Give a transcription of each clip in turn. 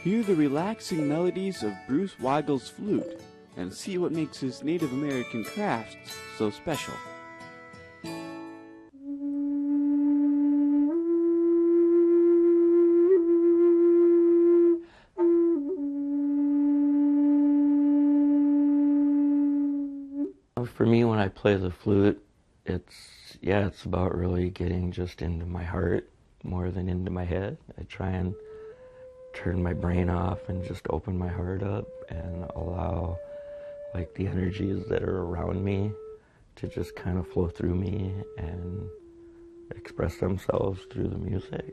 Hear the relaxing melodies of Bruce Weigel's flute and see what makes his Native American crafts so special. For me, when I play the flute, it's about really getting just into my heart more than into my head. I try and turn my brain off and just open my heart up and allow like the energies that are around me to just kind of flow through me and express themselves through the music.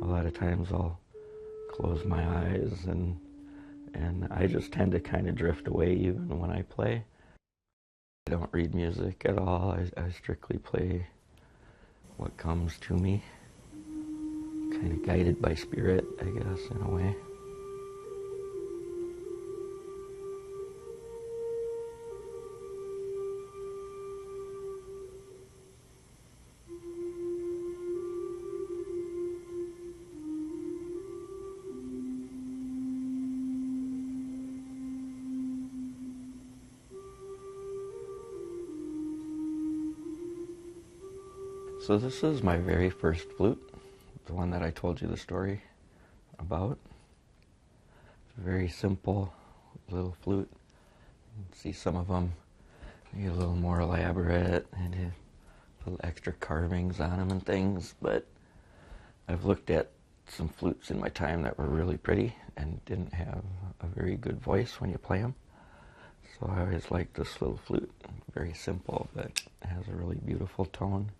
A lot of times I'll close my eyes and I just tend to kind of drift away even when I play. I don't read music at all. I strictly play what comes to me, kind of guided by spirit, I guess, in a way. So this is my very first flute, the one that I told you the story about. It's a very simple little flute. You can see some of them maybe a little more elaborate and little extra carvings on them and things, but I've looked at some flutes in my time that were really pretty and didn't have a very good voice when you play them. So I always liked this little flute. Very simple, but it has a really beautiful tone.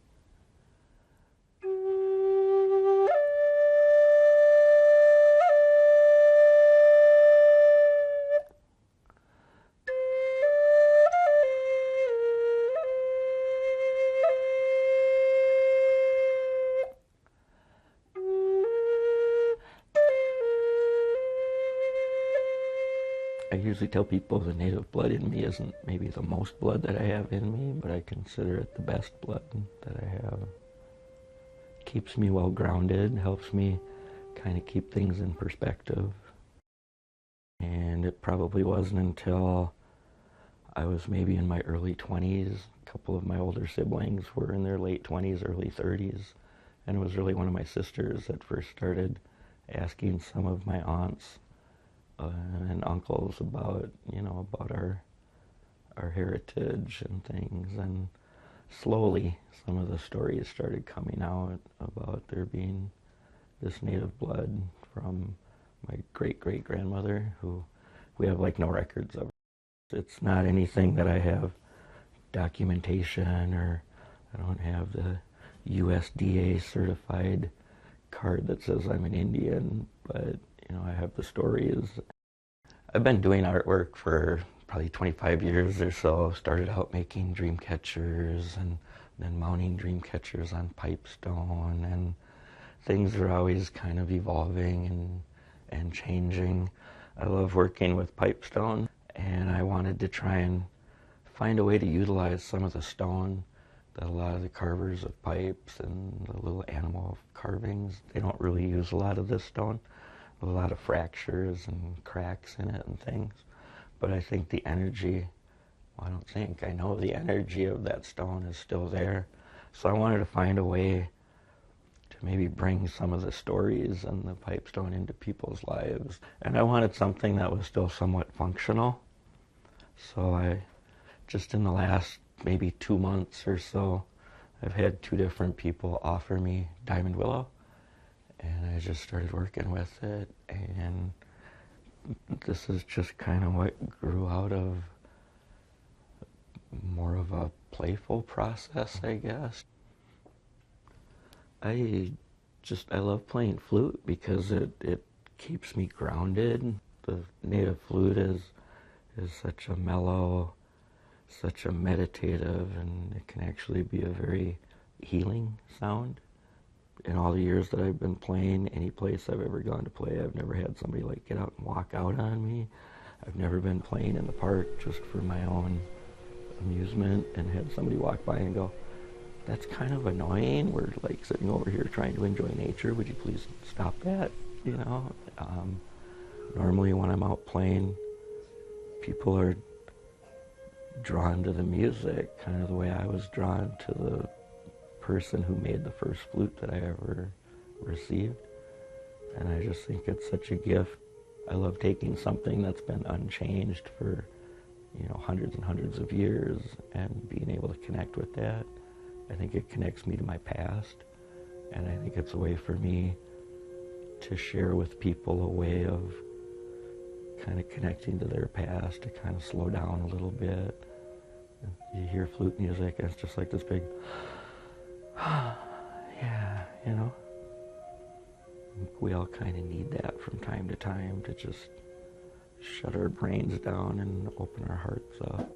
I usually tell people the native blood in me isn't maybe the most blood that I have in me, but I consider it the best blood that I have. It keeps me well grounded, helps me kind of keep things in perspective. And it probably wasn't until I was maybe in my early 20s, a couple of my older siblings were in their late 20s, early 30s, and it was really one of my sisters that first started asking some of my aunts and uncles about, about our heritage and things, and slowly some of the stories started coming out about there being this native blood from my great-great-grandmother, who we have like no records of. It's not anything that I have documentation, or I don't have the USDA certified card that says I'm an Indian, but I have the stories. I've been doing artwork for probably 25 years or so. Started out making dream catchers and then mounting dream catchers on pipestone, and things are always kind of evolving and changing. I love working with pipestone, and I wanted to try and find a way to utilize some of the stone that a lot of the carvers of pipes and the little animal carvings, they don't really use a lot of this stone. A lot of fractures and cracks in it and things. But I think the energy, I know the energy of that stone is still there. So I wanted to find a way to maybe bring some of the stories and the pipestone into people's lives. And I wanted something that was still somewhat functional. So just in the last maybe 2 months or so, I've had 2 different people offer me diamond willow. And I just started working with it, and this is just kind of what grew out of more of a playful process, I guess. I love playing flute because it keeps me grounded. The native flute is such a mellow, such a meditative, and it can actually be a very healing sound. in all the years that I've been playing, any place I've ever gone to play, I've never had somebody like get out and walk out on me. I've never been playing in the park just for my own amusement and had somebody walk by and go, "That's kind of annoying. We're like sitting over here trying to enjoy nature. Would you please stop that?" You know. Normally when I'm out playing, people are drawn to the music, kind of the way I was drawn to the person who made the first flute that I ever received. And I just think it's such a gift. I love taking something that's been unchanged for, hundreds and hundreds of years and being able to connect with that. I think it connects me to my past, and I think it's a way for me to share with people a way of kind of connecting to their past, to kind of slow down a little bit. You hear flute music, and it's just like this big, yeah, We all kind of need that from time to time to just shut our brains down and open our hearts up.